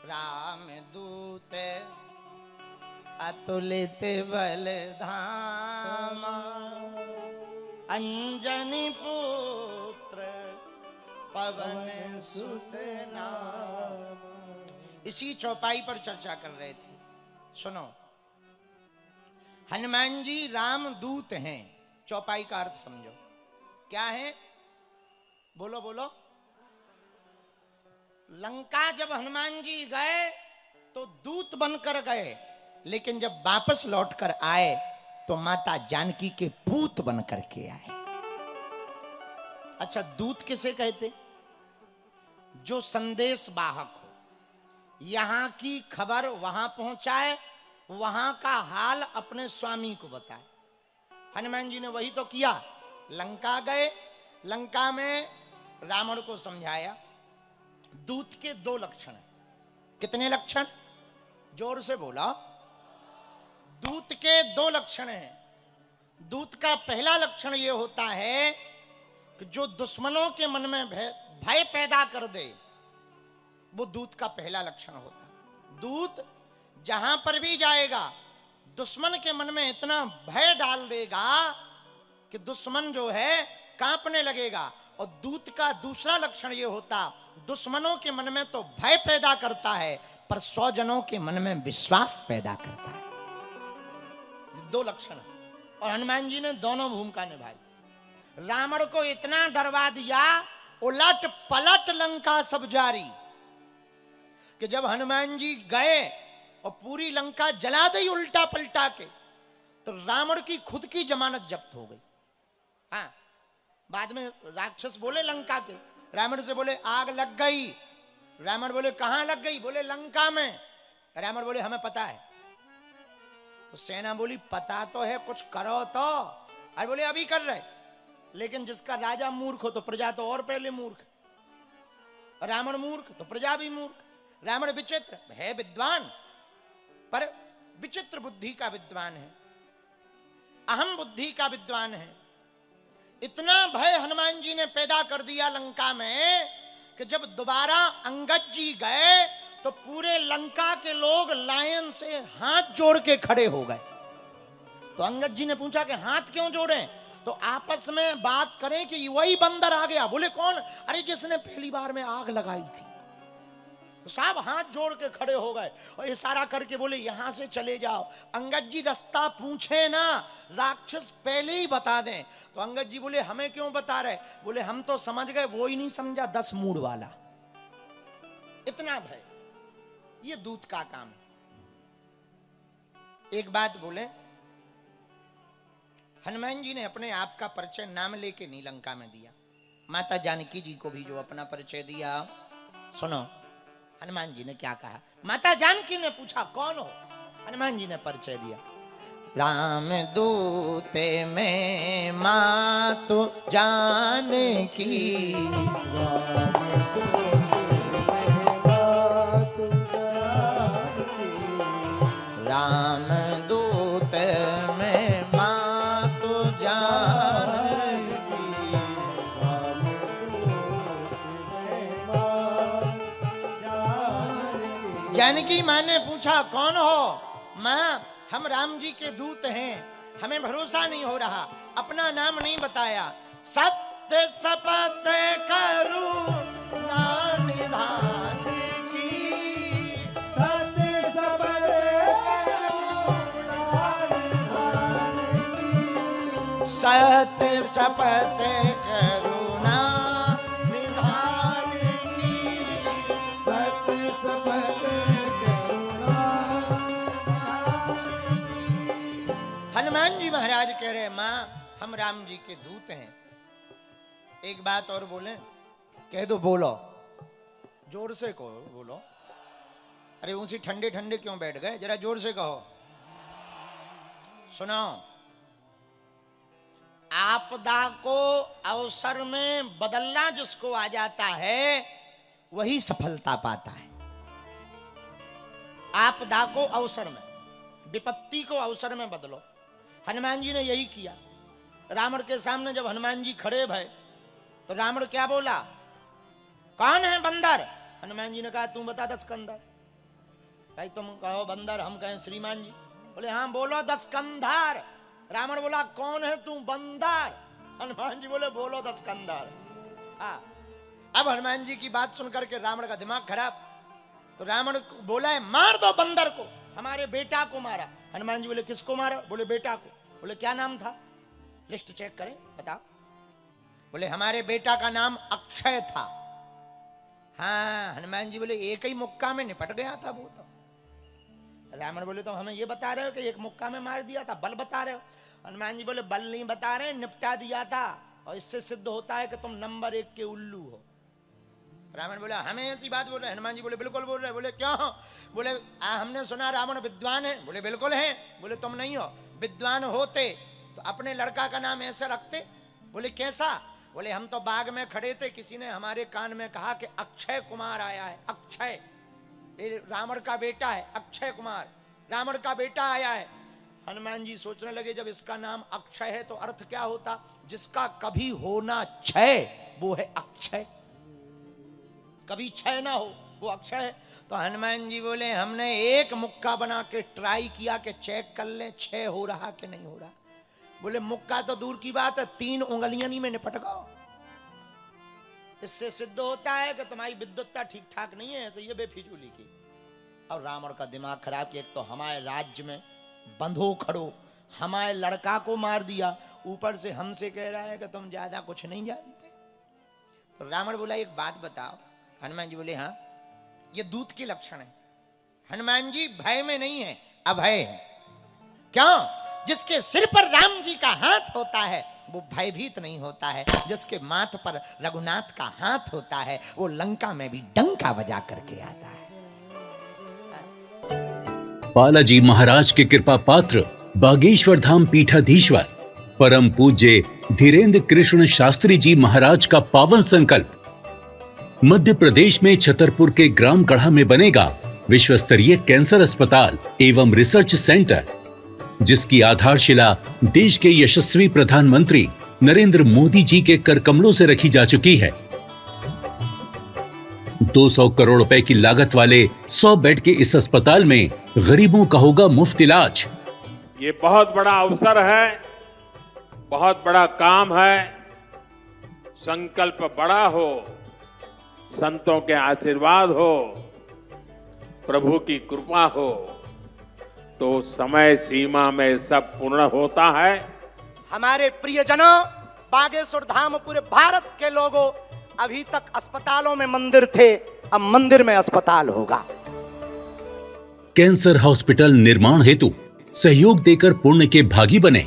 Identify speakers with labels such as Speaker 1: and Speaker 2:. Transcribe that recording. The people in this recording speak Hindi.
Speaker 1: राम दूत अतुलित बल धामा, अंजनी पुत्र पवन सुत नाम। इसी चौपाई पर चर्चा कर रहे थे। सुनो, हनुमान जी राम दूत हैं। चौपाई का अर्थ समझो, क्या है? बोलो बोलो। लंका जब हनुमान जी गए तो दूत बनकर गए, लेकिन जब वापस लौटकर आए तो माता जानकी के पूत बनकर के आए। अच्छा, दूत किसे कहते? जो संदेश वाहक हो, यहां की खबर वहां पहुंचाए, वहां का हाल अपने स्वामी को बताए। हनुमान जी ने वही तो किया। लंका गए, लंका में रावण को समझाया। दूत के दो लक्षण हैं। कितने लक्षण? जोर से बोला। दूत के दो लक्षण हैं। दूत का पहला लक्षण यह होता है कि जो दुश्मनों के मन में भय पैदा कर दे, वो दूत का पहला लक्षण होता है। दूत जहां पर भी जाएगा दुश्मन के मन में इतना भय डाल देगा कि दुश्मन जो है कांपने लगेगा। और दूत का दूसरा लक्षण यह होता, दुश्मनों के मन में तो भय पैदा करता है, पर स्वजनों के मन में विश्वास पैदा करता है। दो लक्षण। और हनुमान जी ने दोनों भूमिका निभाई। रावण को इतना डरवा दिया, उलट पलट लंका सब जारी, कि जब हनुमान जी गए और पूरी लंका जला दी उल्टा पलटा के, तो रावण की खुद की जमानत जब्त हो गई। हाँ, बाद में राक्षस बोले लंका के, रावण से बोले आग लग गई। रावण बोले कहां लग गई? बोले लंका में। रावण बोले हमें पता है। तो सेना बोली पता तो है, कुछ करो तो। अरे बोले अभी कर रहे। लेकिन जिसका राजा मूर्ख हो तो प्रजा तो और पहले मूर्ख। रावण मूर्ख तो प्रजा भी मूर्ख। रावण विचित्र है, विद्वान, पर विचित्र बुद्धि का विद्वान है, अहम बुद्धि का विद्वान है। इतना भय हनुमान जी ने पैदा कर दिया लंका में कि जब दोबारा अंगद जी गए तो पूरे लंका के लोग लायन से हाथ जोड़ के खड़े हो गए। तो अंगद जी ने पूछा कि हाथ क्यों जोड़े? तो आपस में बात करें कि वही बंदर आ गया। बोले कौन? अरे जिसने पहली बार में आग लगाई थी। तो साहब हाथ जोड़ के खड़े हो गए और इशारा करके बोले यहां से चले जाओ। अंगद जी रास्ता पूछे ना, राक्षस पहले ही बता दें। तो अंगद जी बोले हमें क्यों बता रहे? बोले हम तो समझ गए, वो ही नहीं समझा 10 मूड वाला। इतना भय, ये दूत का काम है। एक बात बोले, हनुमान जी ने अपने आप का परिचय नाम लेके नहीं लंका में दिया। माता जानकी जी को भी जो अपना परिचय दिया, सुनो हनुमान जी ने क्या कहा। माता जानकी ने पूछा कौन हो? हनुमान जी ने परिचय दिया, राम दूते में मातु जानकी, राम दूत में मातु जानकी। जानकी माँ ने पूछा कौन हो? माँ हम राम जी के दूत हैं, हमें भरोसा नहीं हो रहा। अपना नाम नहीं बताया। सत्य शपथ करुणा निधान की, सत्य शपथ करुणा निधान की, सत्य शपथ करुणा निधान की, सत्य शपथ। हनुमान जी महाराज कह रहे माँ हम राम जी के दूत हैं। एक बात और बोले, कह दो। बोलो, जोर से कहो, बोलो। अरे उसी ठंडे ठंडे क्यों बैठ गए? जरा जोर से कहो। सुनो, आपदा को अवसर में बदलना जिसको आ जाता है वही सफलता पाता है। आपदा को अवसर में, विपत्ति को अवसर में बदलो। हनुमान जी ने यही किया। रावण के सामने जब हनुमान जी खड़े भय तो रावण क्या बोला? कौन है बंदर? हनुमान जी ने कहा तू बता दस कंदर। भाई तुम कहो बंदर, हम कहें श्रीमान जी। बोले हाँ बोलो 10 कंधार। रावण बोला कौन है तू बंदर? हनुमान जी बोले बोलो 10 कंधार। अब हनुमान जी की बात सुनकर के रावण का दिमाग खराब। तो रावण बोला है मार दो बंदर को, हमारे बेटा को मारा। हनुमान जी बोले किसको मारा? बोले बेटा को। बोले क्या नाम था? लिस्ट चेक करें, बताओ। बोले हमारे बेटा का नाम अक्षय था। हाँ, हनुमान जी बोले एक ही मुक्का में निपट गया था वो तो। रावण बोले तो हमें ये बता रहे हो कि एक मुक्का में मार दिया था, बल बता रहे हो? हनुमान जी बोले बल नहीं बता रहे, निपटा दिया था, और इससे सिद्ध होता है कि तुम नंबर 1 के उल्लू हो। रावण बोला हमें ऐसी बात बोल रहे? हनुमान जी बोले बिल्कुल बोल रहे। बोले क्यों? बोले हमने सुना रावण विद्वान है। बोले बिल्कुल है। बोले तुम नहीं हो। विद्वान होते तो अपने लड़का का नाम ऐसा रखते। बोले कैसा? बोले हम तो बाग में खड़े थे, किसी ने हमारे कान में कहा कि अक्षय कुमार आया है। अक्षय रावण का बेटा है, अक्षय कुमार रावण का बेटा आया है। हनुमान जी सोचने लगे जब इसका नाम अक्षय है तो अर्थ क्या होता? जिसका कभी होना क्षय वो है अक्षय, कभी क्षय ना हो वो अक्षय है। तो हनुमान जी बोले हमने एक मुक्का बना के ट्राई किया कि चेक कर ले क्षय हो रहा कि नहीं हो रहा। बोले मुक्का तो दूर की बात है, 3 उंगलियां नहीं में निपट गए। इससे सिद्ध होता है कि तुम्हारी विद्वत्ता ठीक ठाक नहीं है, तो ये बेफिजूली की। और रावण का दिमाग खराब कि एक तो हमारे राज्य में बंधो खड़ो, हमारे लड़का को मार दिया, ऊपर से हमसे कह रहा है कि तुम ज्यादा कुछ नहीं जानते। तो रावण बोला एक बात बताओ। हनुमान जी बोले हाँ, ये दूत के लक्षण है। हनुमान जी भय में नहीं है, अभय है। क्यों? जिसके सिर पर राम जी का हाथ होता है वो भयभीत नहीं होता है। जिसके माथ पर रघुनाथ का हाथ होता है वो लंका में भी डंका बजा करके आता है।
Speaker 2: बालाजी महाराज के कृपा पात्र बागेश्वर धाम पीठाधीश्वर परम पूज्य धीरेन्द्र कृष्ण शास्त्री जी महाराज का पावन संकल्प। मध्य प्रदेश में छतरपुर के ग्राम गढ़ा में बनेगा विश्व स्तरीय कैंसर अस्पताल एवं रिसर्च सेंटर, जिसकी आधारशिला देश के यशस्वी प्रधानमंत्री नरेंद्र मोदी जी के कर कमलों से रखी जा चुकी है। 200 करोड़ रुपए की लागत वाले 100 बेड के इस अस्पताल में गरीबों का होगा मुफ्त इलाज।
Speaker 3: ये बहुत बड़ा अवसर है, बहुत बड़ा काम है। संकल्प बड़ा हो, संतों के आशीर्वाद हो, प्रभु की कृपा हो तो समय सीमा में सब पूर्ण होता है।
Speaker 1: हमारे प्रियजनों, बागेश्वर धाम पूरे भारत के लोगों, अभी तक अस्पतालों में मंदिर थे, अब मंदिर में अस्पताल होगा।
Speaker 2: कैंसर हॉस्पिटल निर्माण हेतु सहयोग देकर पुण्य के भागी बने।